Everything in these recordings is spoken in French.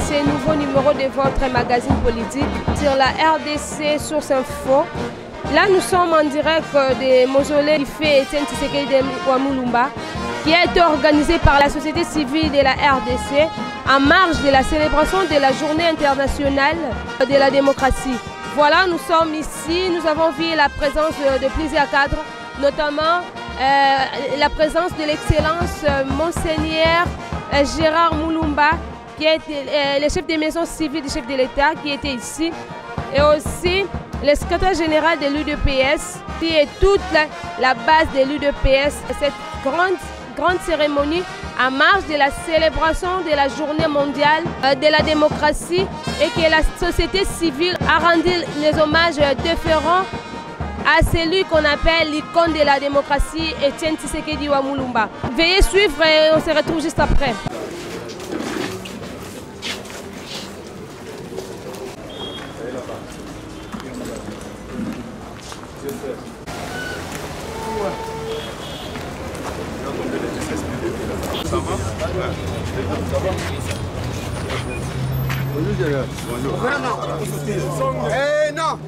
ce nouveau numéro de votre magazine politique sur la RDC Source Info. Là, nous sommes en direct des mausolées du fait Etienne Tshisekedi de Wamulumba, qui a été organisé par la société civile de la RDC en marge de la célébration de la Journée internationale de la démocratie. Voilà, nous sommes ici, nous avons vu la présence de plusieurs cadres, notamment la présence de l'excellence Monseigneur Gérard Mulumba, qui est le chef des maisons civiles du chef de l'État, qui était ici, et aussi le secrétaire général de l'UDPS, qui est toute la base de l'UDPS. Cette grande cérémonie en marge de la célébration de la journée mondiale de la démocratie, et que la société civile a rendu les hommages différents à celui qu'on appelle l'icône de la démocratie, Etienne Tshisekedi Wamulumba. Veuillez suivre et on se retrouve juste après. Ça va? Bonjour. Eh non.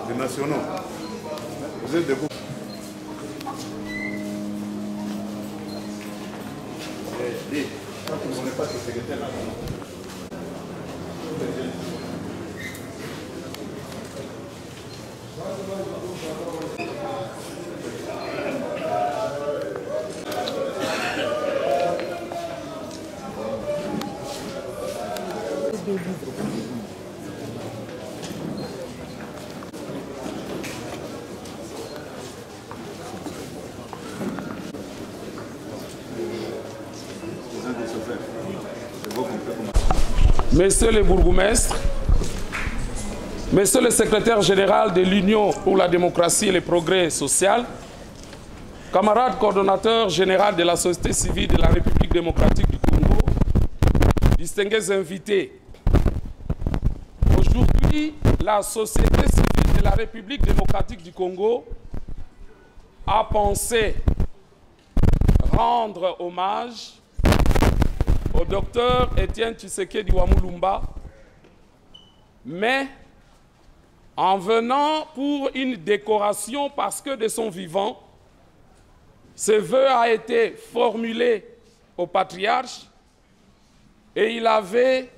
Les nationaux, vous êtes debout. On n'est pas secrétaire national. Messieurs les bourgmestres, Monsieur le secrétaire général de l'Union pour la démocratie et le progrès social, camarades coordonnateurs général de la société civile de la République démocratique du Congo, distingués invités, aujourd'hui, la société civile de la République démocratique du Congo a pensé rendre hommage au docteur Etienne Tshisekedi Wamulumba, mais en venant pour une décoration parce que de son vivant, ce vœu a été formulé au patriarche et il avait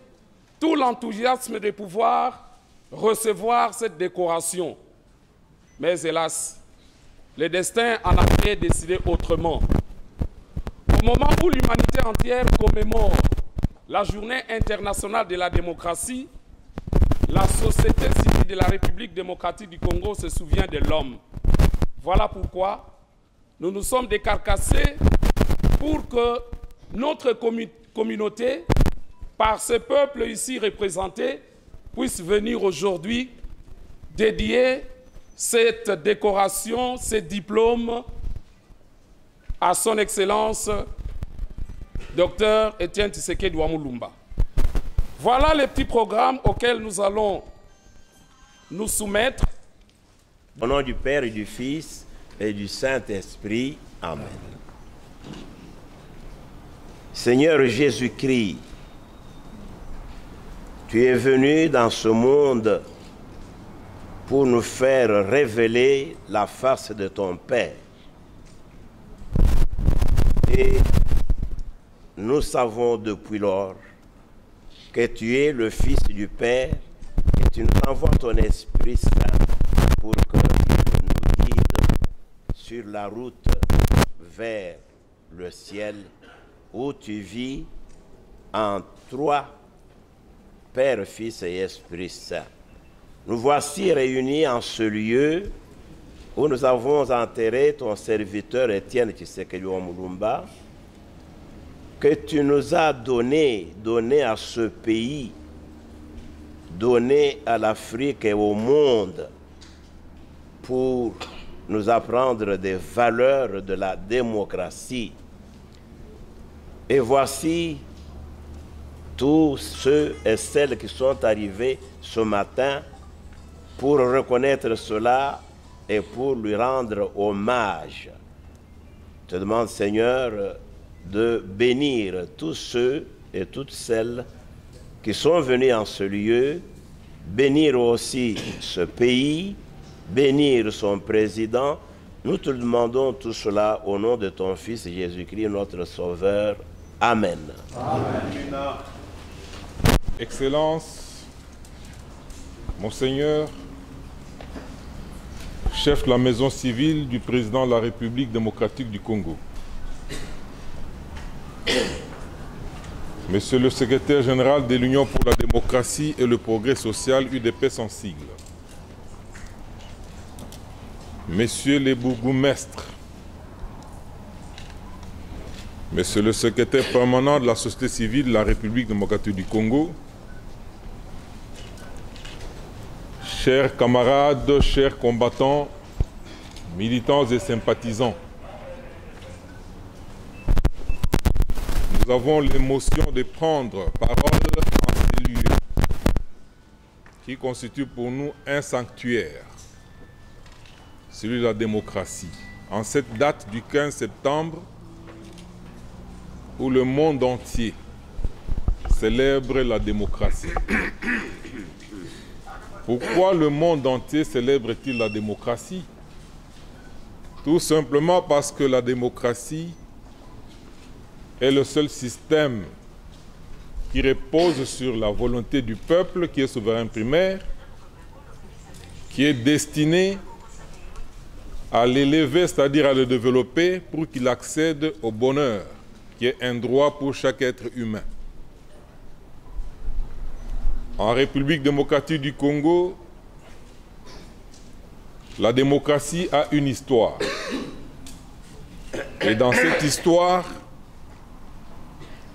tout l'enthousiasme de pouvoir recevoir cette décoration. Mais hélas, le destin en avait décidé autrement. Au moment où l'humanité entière commémore la Journée internationale de la démocratie, la société civile de la République démocratique du Congo se souvient de l'homme. Voilà pourquoi nous nous sommes décarcassés pour que notre communauté, par ce peuple ici représenté, puisse venir aujourd'hui dédier cette décoration, ces diplômes à son Excellence, Dr Etienne Tshisekedi Wamulumba. Voilà les petits programmes auxquels nous allons nous soumettre. Au nom du Père et du Fils et du Saint-Esprit. Amen. Seigneur Jésus-Christ, tu es venu dans ce monde pour nous faire révéler la face de ton Père. Et nous savons depuis lors que tu es le Fils du Père et tu nous envoies ton Esprit Saint pour qu'il nous guide sur la route vers le ciel où tu vis en trois, Père, Fils et Esprit Saint. Nous voici réunis en ce lieu où nous avons enterré ton serviteur Étienne Tshisekedi Mulumba, que tu nous as donné à ce pays, donné à l'Afrique et au monde pour nous apprendre des valeurs de la démocratie. Et voici tous ceux et celles qui sont arrivés ce matin pour reconnaître cela et pour lui rendre hommage. Je te demande, Seigneur, de bénir tous ceux et toutes celles qui sont venus en ce lieu, bénir aussi ce pays, bénir son président. Nous te demandons tout cela au nom de ton Fils Jésus-Christ, notre Sauveur. Amen. Amen. Excellences, Monseigneur, chef de la maison civile du président de la République démocratique du Congo, Monsieur le secrétaire général de l'Union pour la démocratie et le progrès social, UDP sans sigle, Messieurs les bourgmestres, Monsieur le secrétaire permanent de la société civile de la République démocratique du Congo, chers camarades, chers combattants, militants et sympathisants, nous avons l'émotion de prendre parole en ces lieux qui constituent pour nous un sanctuaire, celui de la démocratie. En cette date du 15 septembre, où le monde entier célèbre la démocratie. Pourquoi le monde entier célèbre-t-il la démocratie? Tout simplement parce que la démocratie est le seul système qui repose sur la volonté du peuple, qui est souverain primaire, qui est destiné à l'élever, c'est-à-dire à le développer pour qu'il accède au bonheur, qui est un droit pour chaque être humain. En République démocratique du Congo, la démocratie a une histoire. Et dans cette histoire,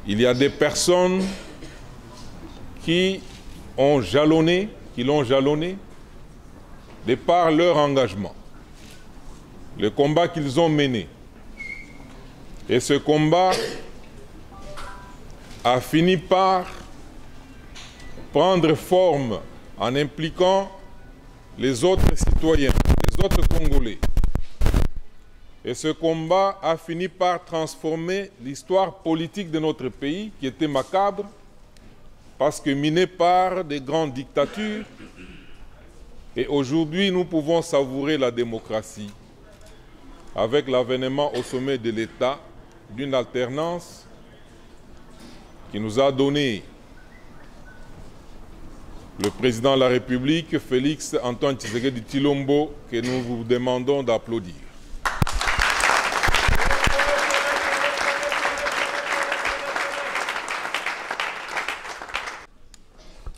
il y a des personnes qui l'ont jalonné de par leur engagement, le combat qu'ils ont mené. Et ce combat a fini par prendre forme en impliquant les autres citoyens, les autres Congolais. Et ce combat a fini par transformer l'histoire politique de notre pays, qui était macabre, parce que miné par des grandes dictatures. Et aujourd'hui, nous pouvons savourer la démocratie avec l'avènement au sommet de l'État d'une alternance qui nous a donné le président de la République, Félix Antoine Tshisekedi Tshilombo, que nous vous demandons d'applaudir.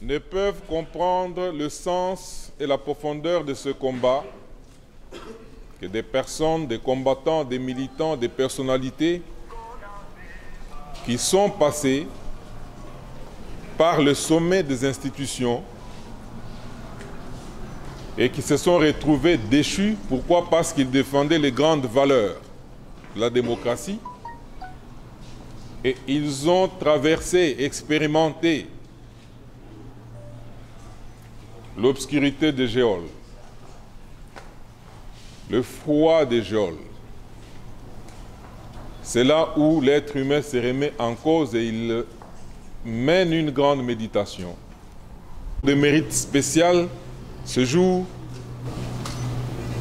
Ne peuvent comprendre le sens et la profondeur de ce combat que des personnes, des combattants, des militants, des personnalités qui sont passés par le sommet des institutions et qui se sont retrouvés déchus. Pourquoi? Parce qu'ils défendaient les grandes valeurs de la démocratie et ils ont traversé, expérimenté l'obscurité des geôles, le froid des geôles. C'est là où l'être humain se remet en cause et il mène une grande méditation. De mérite spécial, ce jour,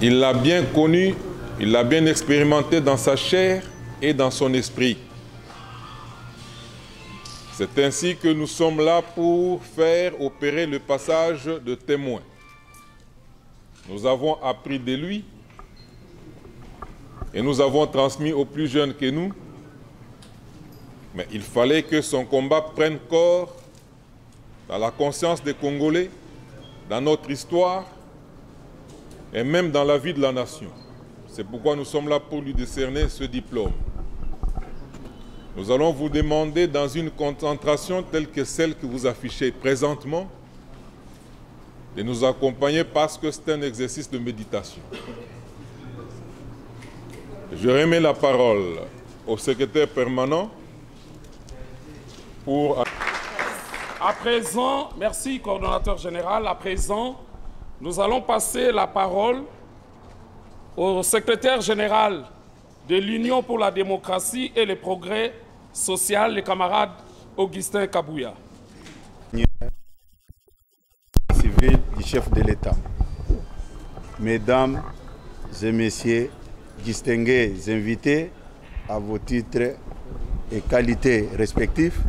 il l'a bien connu, il l'a bien expérimenté dans sa chair et dans son esprit. C'est ainsi que nous sommes là pour faire opérer le passage de témoin. Nous avons appris de lui et nous avons transmis aux plus jeunes que nous, mais il fallait que son combat prenne corps dans la conscience des Congolais, dans notre histoire et même dans la vie de la nation. C'est pourquoi nous sommes là pour lui décerner ce diplôme. Nous allons vous demander, dans une concentration telle que celle que vous affichez présentement, de nous accompagner parce que c'est un exercice de méditation. Je remets la parole au secrétaire permanent pour... À présent, merci coordonnateur général, à présent, nous allons passer la parole au secrétaire général de l'Union pour la démocratie et le progrès social, le camarade Augustin Kabouya. Civil du chef de l'État. Mesdames et messieurs, distingués invités à vos titres et qualités respectifs,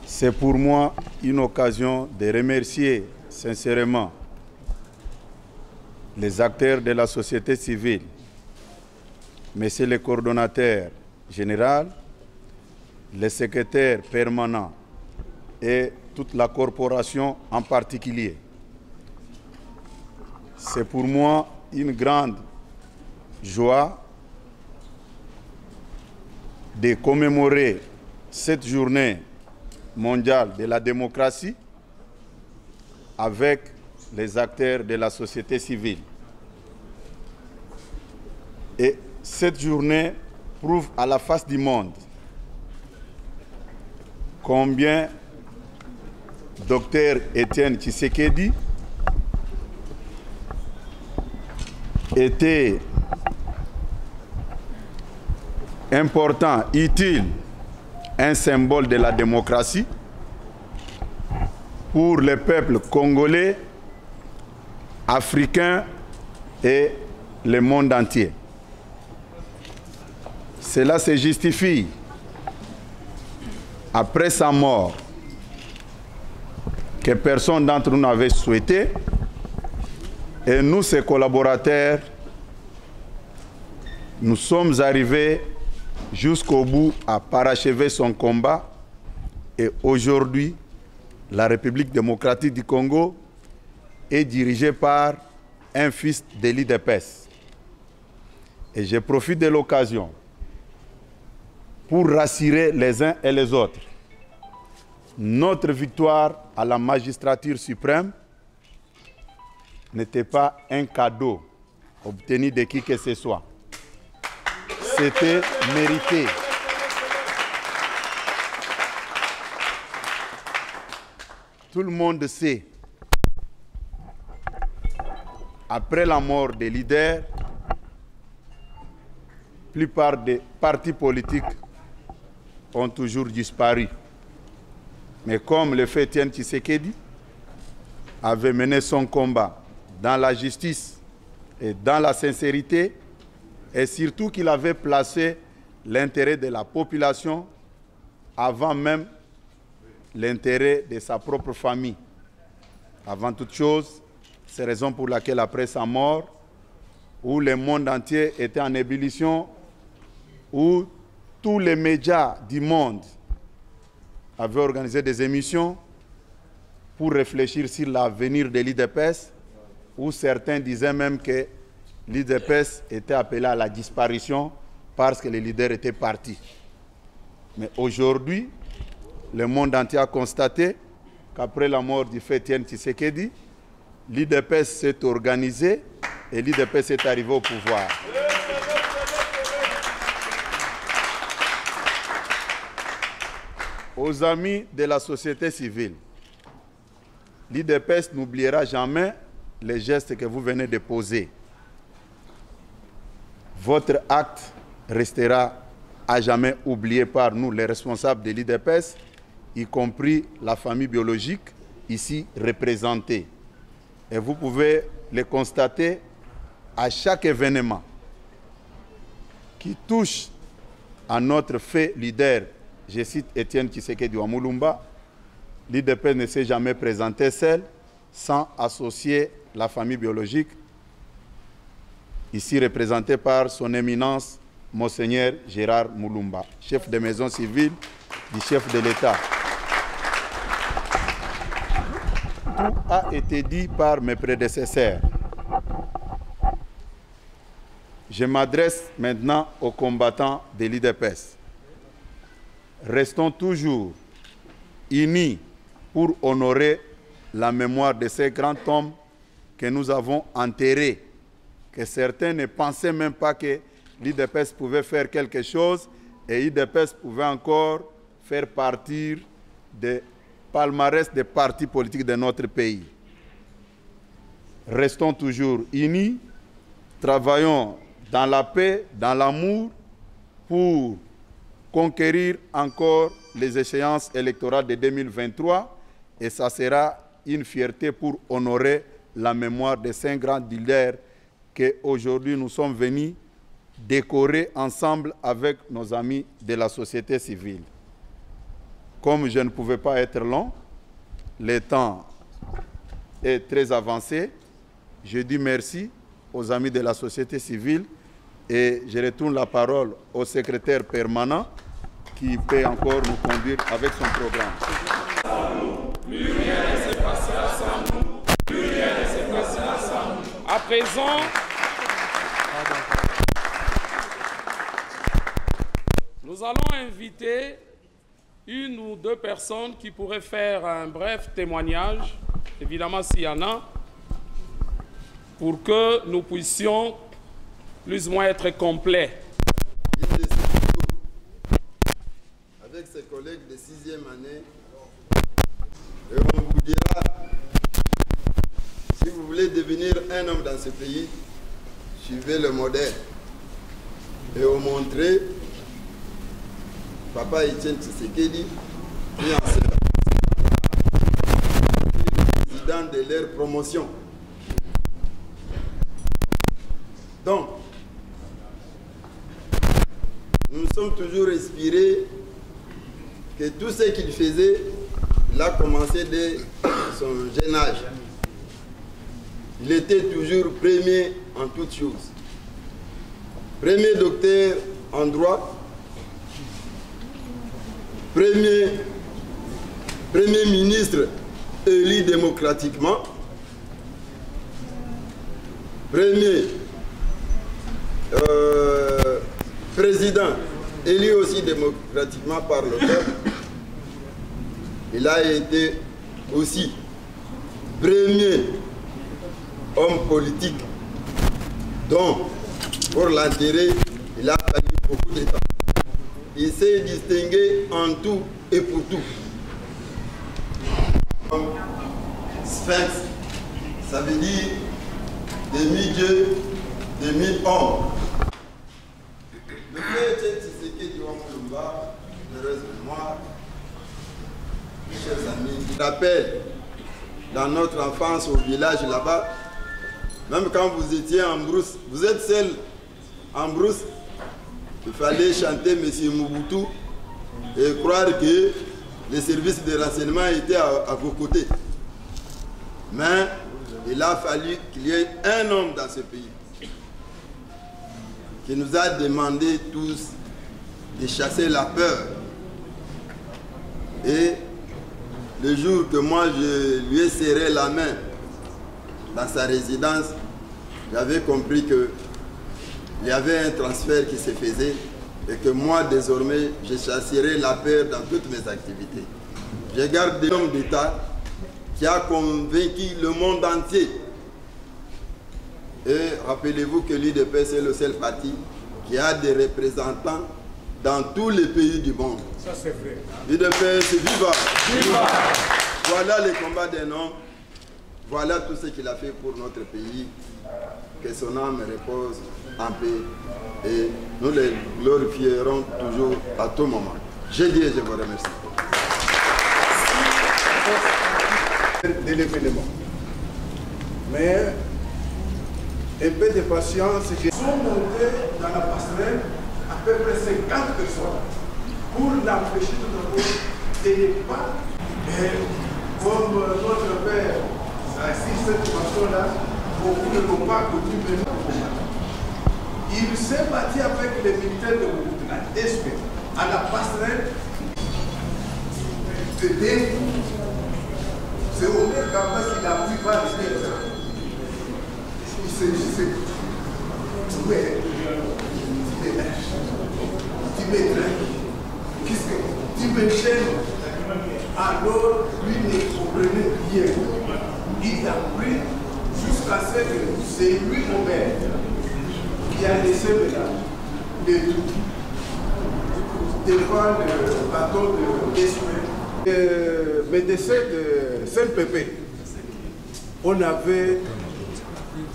c'est pour moi une occasion de remercier sincèrement les acteurs de la société civile, Monsieur le coordonnateur général, le secrétaire permanent et toute la corporation en particulier. C'est pour moi une grande joie de commémorer cette journée mondiale de la démocratie avec les acteurs de la société civile. Et cette journée prouve à la face du monde combien Dr Étienne Tshisekedi était important, utile, un symbole de la démocratie pour le peuple congolais, africain et le monde entier. Cela se justifie après sa mort, que personne d'entre nous n'avait souhaité, et nous, ses collaborateurs, nous sommes arrivés jusqu'au bout à parachever son combat, et aujourd'hui, la République démocratique du Congo est dirigée par un fils de l'UDPS. Et je profite de l'occasion pour rassurer les uns et les autres. Notre victoire à la magistrature suprême n'était pas un cadeau obtenu de qui que ce soit. C'était mérité. Tout le monde sait, après la mort des leaders, la plupart des partis politiques ont toujours disparu. Mais comme le fait Étienne Tshisekedi avait mené son combat dans la justice et dans la sincérité, et surtout qu'il avait placé l'intérêt de la population avant même l'intérêt de sa propre famille. Avant toute chose, c'est la raison pour laquelle après sa mort, où le monde entier était en ébullition, où tous les médias du monde avaient organisé des émissions pour réfléchir sur l'avenir de l'UDPS, où certains disaient même que l'UDPS était appelé à la disparition parce que les leaders étaient partis. Mais aujourd'hui, le monde entier a constaté qu'après la mort du fait Étienne Tshisekedi, l'UDPS s'est organisé et l'UDPS est arrivé au pouvoir. Aux amis de la société civile, l'IDPS n'oubliera jamais les gestes que vous venez de poser. Votre acte restera à jamais oublié par nous, les responsables de l'IDPS, y compris la famille biologique ici représentée. Et vous pouvez le constater à chaque événement qui touche à notre fait leader, je cite Étienne Tshisekedi Wamulumba, l'IDPS ne s'est jamais présenté seul sans associer la famille biologique, ici représentée par son éminence, Monseigneur Gérard Moulumba, chef de maison civile du chef de l'État. Tout a été dit par mes prédécesseurs. Je m'adresse maintenant aux combattants de l'IDPS. Restons toujours unis pour honorer la mémoire de ces grands hommes que nous avons enterrés, que certains ne pensaient même pas que l'IDPS pouvait faire quelque chose et l'IDPS pouvait encore faire partir des palmarès des partis politiques de notre pays. Restons toujours unis, travaillons dans la paix, dans l'amour, pour conquérir encore les échéances électorales de 2023 et ça sera une fierté pour honorer la mémoire de ces grands leaders qu'aujourd'hui nous sommes venus décorer ensemble avec nos amis de la société civile. Comme je ne pouvais pas être long, le temps est très avancé. Je dis merci aux amis de la société civile et je retourne la parole au secrétaire permanent qui peut encore nous conduire avec son programme. Plus rien ne se passera sans nous. Plus rien ne se passera sans nous. À présent, nous allons inviter une ou deux personnes qui pourraient faire un bref témoignage, évidemment s'il y en a, pour que nous puissions plus ou moins être complets. Avec ses collègues de 6e année, et on vous dira, si vous voulez devenir un homme dans ce pays, suivez le modèle. Et on montrer Papa Étienne Tshisekedi, qui est le président de leur promotion. Donc, nous nous sommes toujours inspirés que tout ce qu'il faisait, il a commencé dès son jeune âge. Il était toujours premier en toutes choses. Premier docteur en droit, premier ministre élu démocratiquement, premier président élu aussi démocratiquement par le peuple. Il a été aussi premier homme politique dont, pour l'intérêt, il a fallu beaucoup de temps. Il s'est distingué en tout et pour tout. Sphinx, ça veut dire demi-dieu, demi-homme. Le frère Étienne Tshisekedi Wamulumba, heureuse mémoire, mes chers amis, je rappelle, dans notre enfance au village là-bas, même quand vous étiez en brousse, vous êtes seul en brousse, il fallait chanter M. Mobutu et croire que les services de renseignement étaient à vos côtés. Mais il a fallu qu'il y ait un homme dans ce pays qui nous a demandé tous de chasser la peur. Et le jour que moi je lui ai serré la main dans sa résidence, j'avais compris qu'il y avait un transfert qui se faisait et que moi désormais je chasserai la peur dans toutes mes activités. Je garde des hommes d'État qui a convaincu le monde entier. Et rappelez-vous que l'IDPS est le seul parti qui a des représentants dans tous les pays du monde. Ça c'est vrai. L'IDPS, viva! Viva! Voilà le combat d'un homme Voilà tout ce qu'il a fait pour notre pays. Que son âme repose en paix. Et nous le glorifierons toujours à tout moment. Je dis et je vous remercie. De l'événement. Mais un peu de patience, ils sont montés dans la passerelle à peu près 50 personnes pour l'empêcher de ne pas. Et comme notre père assiste cette façon-là, beaucoup ne l'ont pas connu maintenant. Il s'est battu avec les militaires de Mobutu, la DSP, à la passerelle de Dé. C'est au moins qu'il a pu pas rester. Il s'est dit, mais tu me qu'est-ce que tu me chaînes? Alors, lui ne comprenait rien. Il a pris jusqu'à ce que c'est lui, mon père, qui a laissé le tout devant le bateau de Gaspé. Le médecin de Saint-Pépé, on avait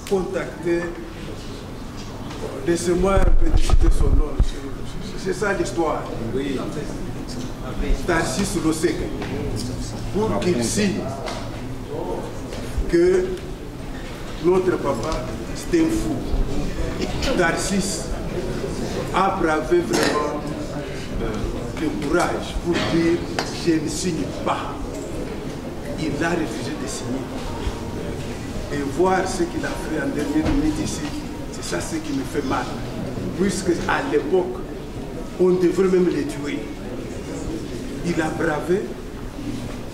contacté, laissez-moi un peu citer son nom, c'est ça l'histoire. Oui. Tarsis Losek, pour qu'il signe que notre papa c'était un fou. Tarsis a bravé vraiment le courage pour dire je ne signe pas. Il a refusé de signer. Et voir ce qu'il a fait en dernière minute ici, c'est ça ce qui me fait mal. Puisque à l'époque, on devrait même les tuer. Il a bravé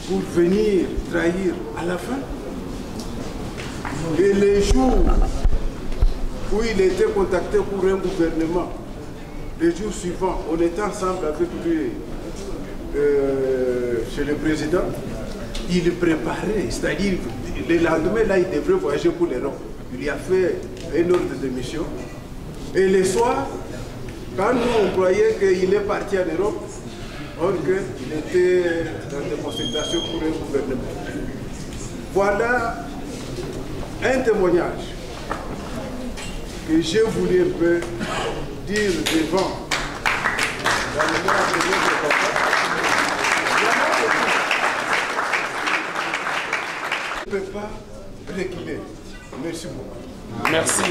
pour venir trahir à la fin. Et les jours où il était contacté pour un gouvernement, les jours suivants, on était ensemble avec lui chez le président, il préparait, c'est-à-dire le lendemain, là, il devrait voyager pour l'Europe. Il y a fait un ordre de mission. Et le soir, quand nous on croyait qu'il est parti en Europe, or qu'il était dans des consultations pour un gouvernement. Voilà un témoignage que j'ai voulu un peu dire devant la mémoire de notre papa. Je ne peux pas reculer. Merci beaucoup. Merci.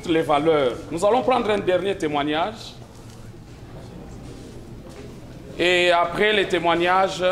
Les valeurs. Nous allons prendre un dernier témoignage. Et après les témoignages...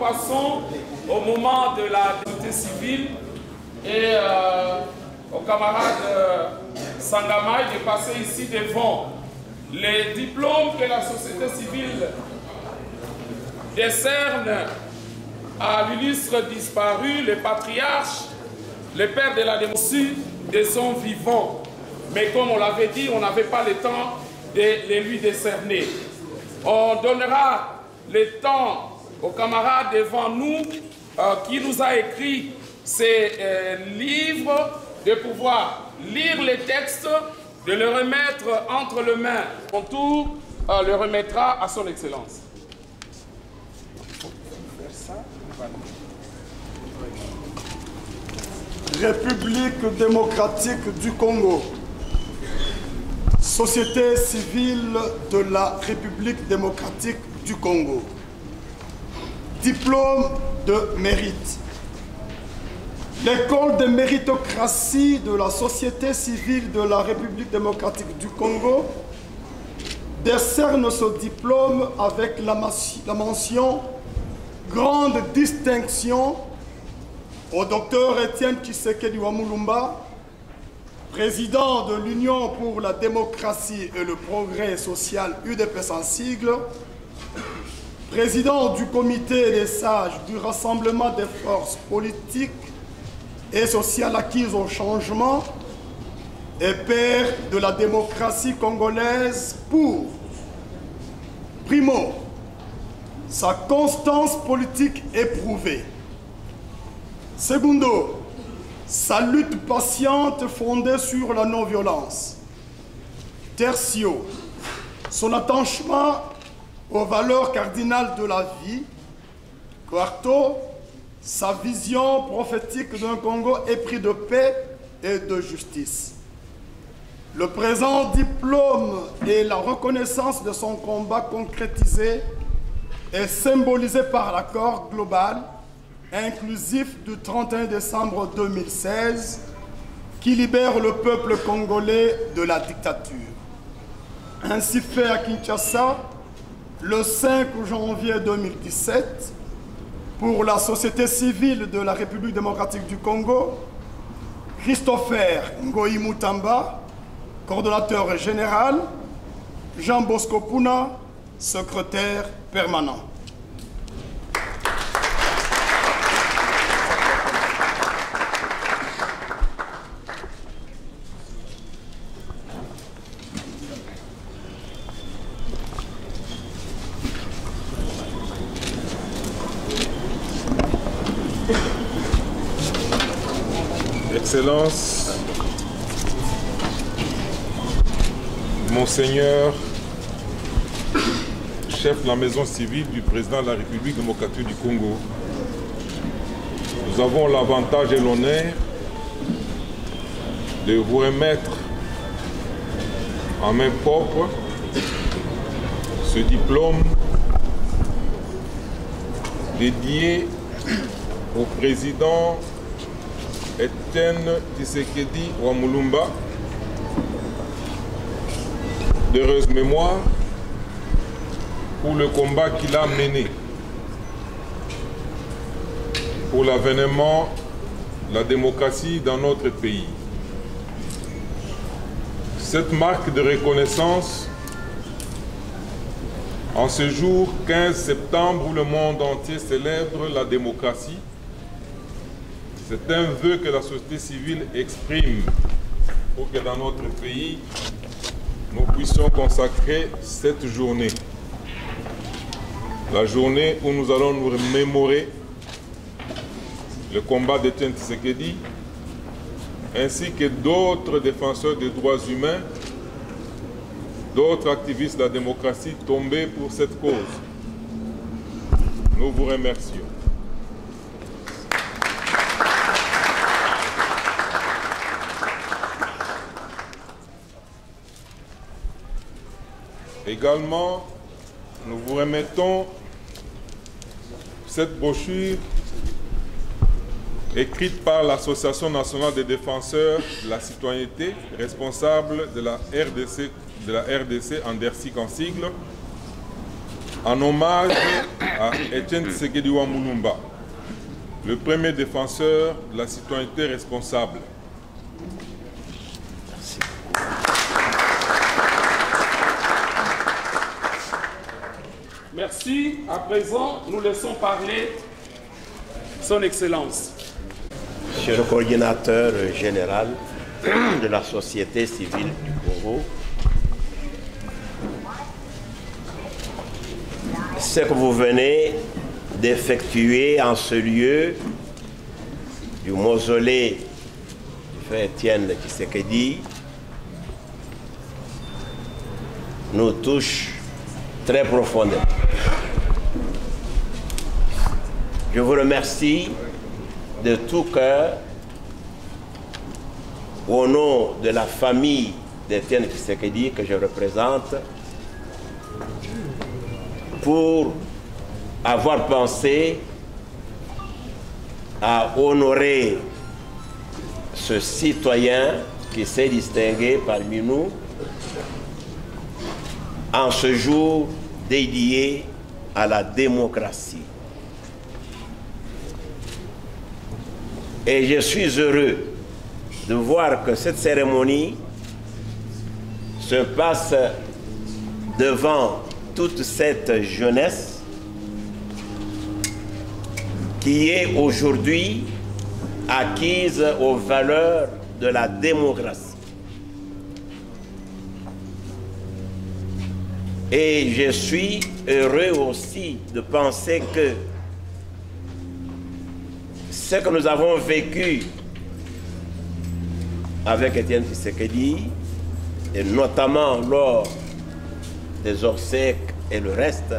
passons au moment de la société civile et au camarade Sangamay de passer ici devant les diplômes que la société civile décerne à l'illustre disparu, le patriarche, le père de la démocratie de son vivant. Mais comme on l'avait dit, on n'avait pas le temps de les lui décerner. On donnera le temps aux camarades devant nous qui nous a écrit ces livres de pouvoir lire les textes, de le remettre entre les mains. Son tour le remettra à son Excellence. République démocratique du Congo. Société civile de la République démocratique du Congo. Diplôme de mérite. L'école de méritocratie de la société civile de la République démocratique du Congo décerne ce diplôme avec la mention grande distinction au docteur Étienne Tshisekedi Wamulumba, président de l'Union pour la démocratie et le progrès social UDPS en sigle, président du comité des sages du Rassemblement des forces politiques et sociales acquises au changement et père de la démocratie congolaise pour, primo, sa constance politique éprouvée. Secondo, sa lutte patiente fondée sur la non-violence. Tertio, son attachement aux valeurs cardinales de la vie. Quarto, sa vision prophétique d'un Congo épris de paix et de justice. Le présent diplôme et la reconnaissance de son combat concrétisé est symbolisé par l'accord global inclusif du 31 décembre 2016 qui libère le peuple congolais de la dictature. Ainsi fait à Kinshasa le 5 janvier 2017 pour la société civile de la République démocratique du Congo, Christopher Ngoyi Mutamba, coordonnateur général, Jean Bosco Puna, secrétaire permanent. Excellences, Monseigneur, chef de la maison civile du président de la République démocratique du Congo, nous avons l'avantage et l'honneur de vous remettre en main propre ce diplôme dédié au président Étienne Tshisekedi Wamulumba, d'heureuse mémoire pour le combat qu'il a mené pour l'avènement de la démocratie dans notre pays. Cette marque de reconnaissance, en ce jour 15 septembre où le monde entier célèbre la démocratie, c'est un vœu que la société civile exprime pour que dans notre pays, nous puissions consacrer cette journée. La journée où nous allons nous remémorer le combat d'Étienne Tshisekedi, ainsi que d'autres défenseurs des droits humains, d'autres activistes de la démocratie tombés pour cette cause. Nous vous remercions. Également, nous vous remettons cette brochure écrite par l'Association nationale des défenseurs de la citoyenneté, responsable de la RDC en DERCIC en sigle, en hommage à Etienne Tshisekedi Wamulumba, le premier défenseur de la citoyenneté responsable. Merci. Merci. À présent, nous laissons parler Son Excellence. Monsieur le coordinateur général de la société civile du Congo, ce que vous venez d'effectuer en ce lieu du mausolée du frère Etienne Tshisekedi nous touche très profondément. Je vous remercie de tout cœur au nom de la famille d'Etienne Tshisekedi que je représente pour avoir pensé à honorer ce citoyen qui s'est distingué parmi nous en ce jour dédié à la démocratie. Et je suis heureux de voir que cette cérémonie se passe devant toute cette jeunesse qui est aujourd'hui acquise aux valeurs de la démocratie. Et je suis heureux aussi de penser que ce que nous avons vécu avec Etienne Tshisekedi, et notamment lors des obsèques et le reste,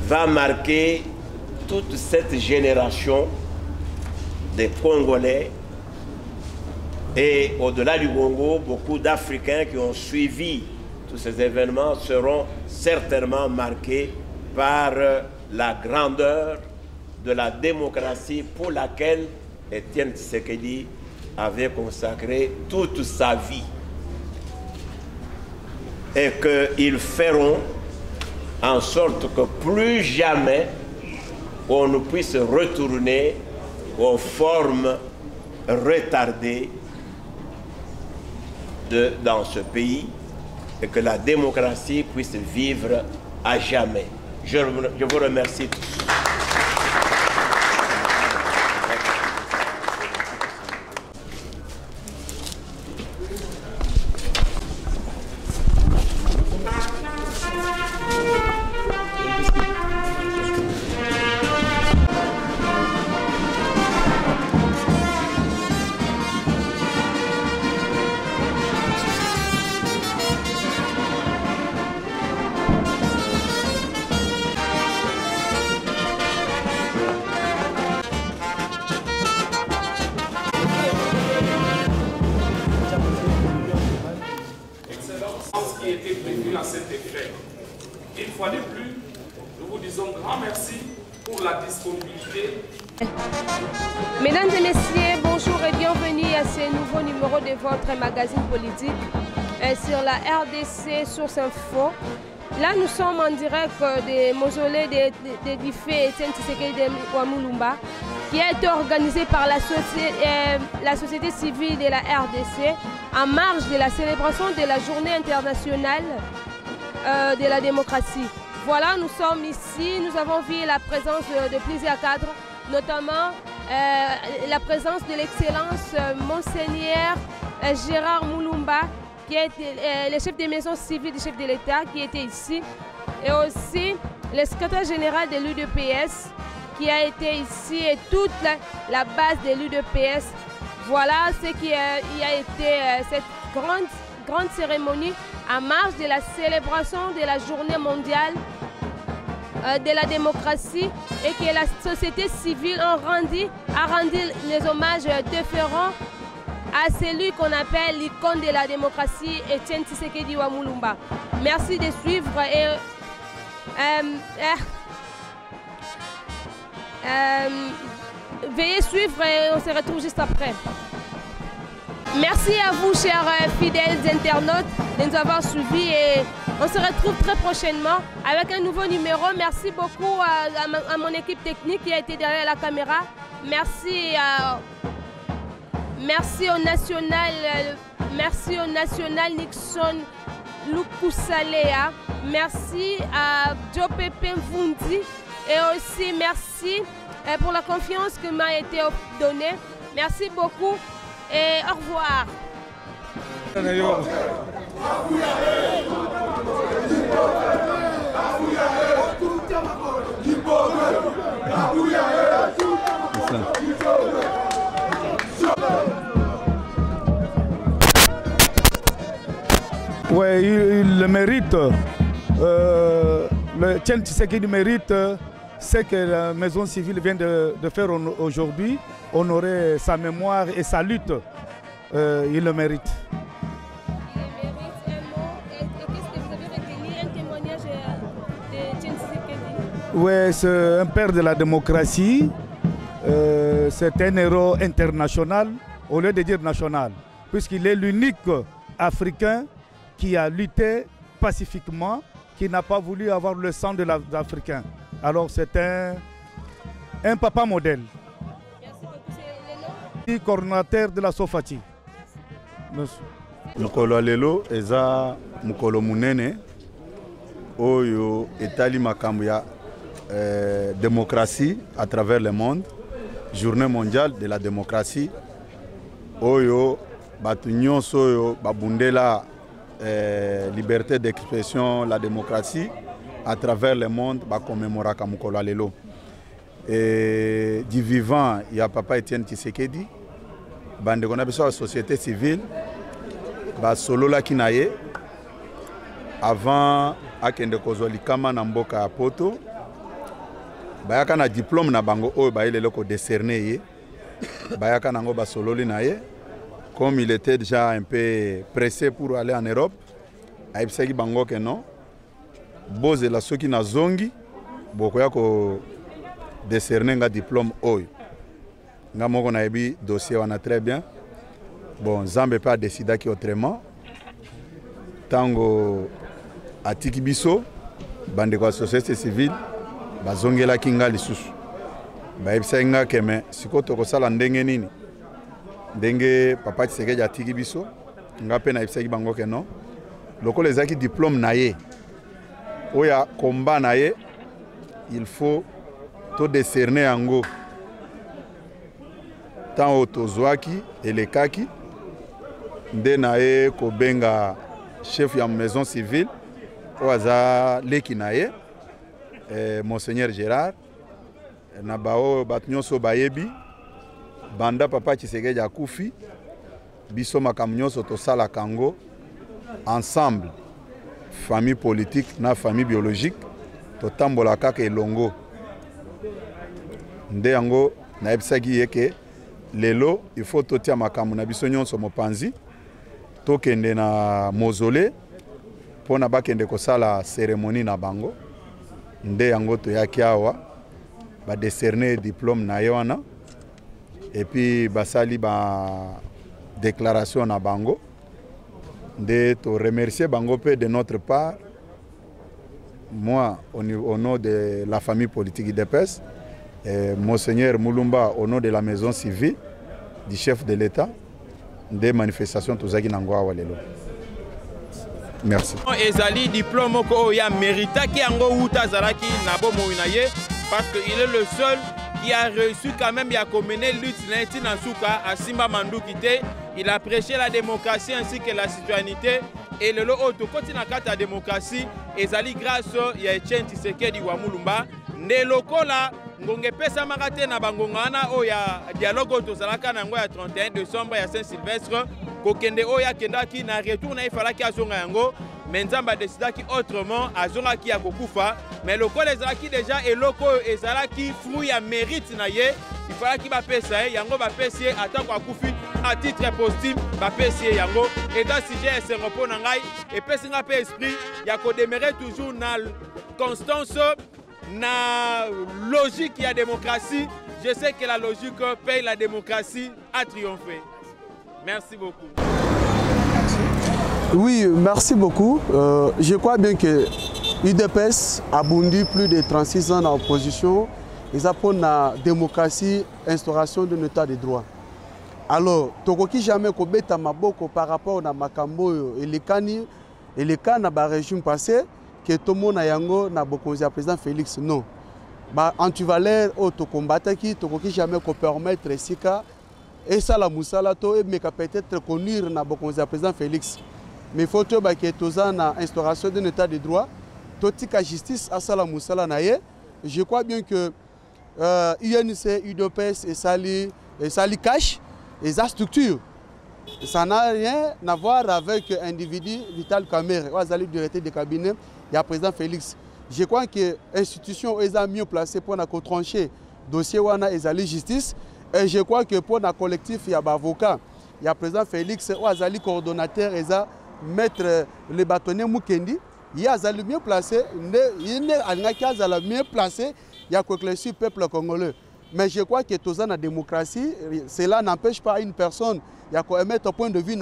va marquer toute cette génération des Congolais et au-delà du Congo, beaucoup d'Africains qui ont suivi tous ces événements seront certainement marqués par la grandeur de la démocratie pour laquelle Etienne Tshisekedi avait consacré toute sa vie. Et qu'ils feront en sorte que plus jamais on ne puisse retourner aux formes retardées dans ce pays et que la démocratie puisse vivre à jamais. Je vous remercie tous. À cet effet. Une fois de plus, nous vous disons grand merci pour la disponibilité. Mesdames et messieurs, bonjour et bienvenue à ce nouveau numéro de votre magazine politique sur la RDC Source Info. Là, nous sommes en direct des mausolées du fait Etienne Tshisekedi Wamulumba, qui a été organisé par la société civile de la RDC en marge de la célébration de la journée internationale de la démocratie. Voilà, nous sommes ici, nous avons vu la présence de plusieurs cadres, notamment la présence de l'excellence Monseigneur Gérard Mulumba, qui est le chef des maisons civiles du chef de l'État, qui était ici, et aussi le secrétaire général de l'UDPS, qui a été ici, et toute la base de l'UDPS. Voilà ce qui a été cette grande cérémonie en marge de la célébration de la journée mondiale de la démocratie, et que la société civile a rendu les hommages différents à celui qu'on appelle l'icône de la démocratie, Etienne Tshisekedi Wamulumba. Merci de suivre et veuillez suivre et on se retrouve juste après. Merci à vous, chers fidèles internautes, de nous avoir suivis et on se retrouve très prochainement avec un nouveau numéro. Merci beaucoup à mon équipe technique qui a été derrière la caméra. Merci au national Nixon Lukusalea. Merci à Joe Pepe Mvundi et aussi merci pour la confiance que m'a été donnée. Merci beaucoup et au revoir. Oui, il le mérite. Le Tien Tshisekedi mérite ce que la maison civile vient de faire aujourd'hui, honorer sa mémoire et sa lutte. Il le mérite. Il mérite un mot. Et qu'est-ce que vous avez retenu? Un témoignage de Tien Tshisekedi? Oui, c'est un père de la démocratie. C'est un héros international, au lieu de dire national, puisqu'il est l'unique Africain qui a lutté pacifiquement, qui n'a pas voulu avoir le sang de l'Africain. Alors c'est un papa modèle. Merci beaucoup. C'est le nom? Coordinateur de la Sofati. Mukolo lelo eza mukolo munene oyo etali makambo ya démocratie à travers le monde, journée mondiale de la démocratie oyo batu nyonso oyo babundela liberté d'expression, la démocratie à travers le monde bakomemoraka mukolo lelo. Et du vivant, il y a papa Etienne Tshisekedi, bande qu'on a besoin de la société civile, solo la kinaye, avant akende kozoli kama na mboka ya poto, bayaka na diplôme na bango oyo bayele loko décerné ye, bayaka nango basololi na ye, comme il était déjà un peu pressé pour aller en Europe, aibisaki bango ke non, boze la soki na zongi, bokoya ko décerner un diplôme oyo. Nga moko na yebi dossier wana très bien. Bon, Zambé pas décidé qui autrement. Tango atiki biso bande kwa société civile bazongela kinga lisusu. Ba yebisa nga keme sikoto ko sala ndenge nini. Ndenge papa Tshisekedi atiki biso nga pe na yebisa ki bango ke non. Lokolo ezaki diplôme na ye. Oya combat na ye, il faut to décerner yango tant otozwaki elekaki nde na ye kobenga chef ya maison civile oaza leki na ye Monseigneur Gérard na bao batu nyonso bayebi banda papa Tshisekedi akufi biso makambo nyonso tosala kango ensemble, famille politique na famille biologique totambola kaka elongo. Nde yango na ebisaki yeke lelo il faut totia makambo na biso nyonso mopanzi tokende na mausolée pona bakende kosala cérémonie na bango. Nde yango toyaki awa ba décerner diplôme na ye wana et puis basali ba déclaration na bango. Nde to remercier bango pe de notre part, moi au nom de la famille politique IDPS, Monseigneur Mulumba au nom de la maison civile du chef de l'État, des manifestations tozaki nangwa walelo. Merci. Ezali diplôme ko ya mérita ki yango uta zaraki nabo moinaye parce qu'il est le seul qui a reçu quand même ya mener lutte na Nsuka à Simba Mandukite. Il a prêché la démocratie ainsi que la citoyenneté et le auto continue kata démocratie ezali grâce ya Etienne Tshisekedi wa Mulumba ne lokola ngonge pesa makate na bangongana oya dialogue tozalaka nango ya 31 décembre ya Saint-Sylvestre kokende oya kendaki na retour na ifalaki azonga yango Menzamba décidaki autrement azongaki ya kokufa mais lokola ezalaki déjà eloko ezalaki fruit ya mérite na ye ifalaki bapesa ye yango bapesi ye atako akufi à titre posthume bapesi ye yango eta sujet esengo mpo na ngai epesi nga pe esprit ya kodemere toujours na constance na logique ya démocratie. Je sais que la logique paye la démocratie a triomphé. Merci beaucoup. Oui, merci beaucoup. Je crois bien que l'UDPS a bondi plus de 36 ans en opposition. Ils apprennent la démocratie, instauration d'un état de droit. Alors, tokoki jamais ko beta maboko par rapport à makambo et les cas na ba régime passé que tout le monde a yango na bokonzi à président Félix non. Ba antivaleur au to combattre qui tokoki jamais ko permettre sika et ça la musala to et mais peut-être connuire na bokonzi à président Félix. Mais il faut que toza na instauration d'un état de droit, totika justice à ça la musala na ye. Je crois bien que UNC, UDPS et Sali Cash et sa structure. Ça n'a rien à voir avec l'individu Vital Kamerhe, ou directeur de cabinet, il y a le président Félix. Je crois que l'institution est mieux placée pour trancher le dossier et la justice. Et je crois que pour le collectif, il y a l'avocat, il y a le président Félix, ou le coordonnateur, et maître le bâtonnier Mukendi. Il y a le mieux placé, il y a le mieux placé, il y a le peuple congolais. Mais je crois que tout ça dans la démocratie, cela n'empêche pas une personne d'émettre un point de vue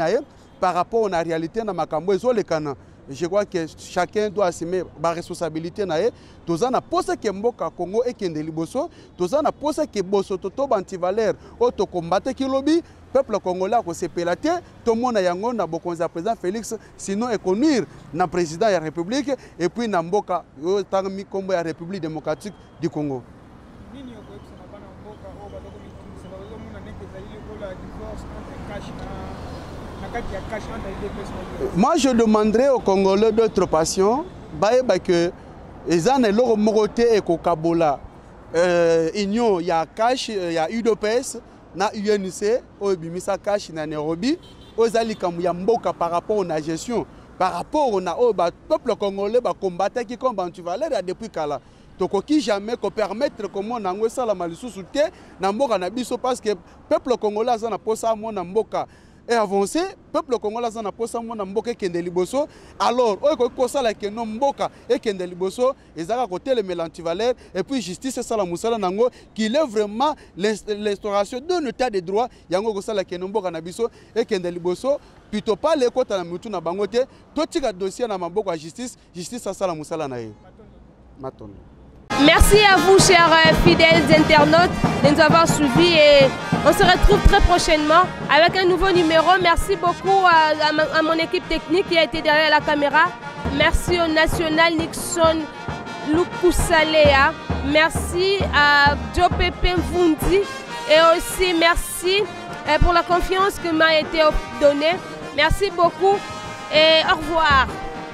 par rapport à la réalité dans Makambo et le Cana. Je crois que chacun doit assumer sa responsabilité. Tout ça n'a pas que Mboka Congo et Kende Liboso, tout ça n'a pas que Boso Toto Bantivalère, auto combattre qui lobby, peuple congolais qui s'est pélaté, tout le monde a yango na bokonza président Félix, sinon est connu na président de la République et puis na Mboka Tangmi Kombo la République démocratique du Congo. Moi, je demanderais aux Congolais d'autres passions, que les années leur moroté et Kokabola, il y a Cash, il y a UDPS, na UNC, au Bimisa Cash, na Nairobi, aux Alikam Yamboka par rapport à la gestion, par rapport au peuple congolais combattre qui combat tu vas l'air depuis Kala. Tokoki jamais qu'on permettre comment nango ça la malisu soute na mboka na biso parce que peuple congolais ça na posa mo na mboka et avancé peuple congolais ça na posa mo na mboka kende liboso alors o ko ça la ke no mboka et kende liboso ezaka côté le melantivaleur et puis justice ça la musala nango qu'il est vraiment l'instauration d'un état de droit yango ko ça la ke no mboka na biso et kende liboso plutôt pas les côté na mutu na bangote to tika dossier na mboka justice ça la musala na ye maton. Merci à vous, chers fidèles internautes, de nous avoir suivis et on se retrouve très prochainement avec un nouveau numéro. Merci beaucoup à mon équipe technique qui a été derrière la caméra. Merci au National Nixon Lukusalea. Merci à Joe Pepe Mvundi et aussi merci pour la confiance que m'a été donnée. Merci beaucoup et au revoir.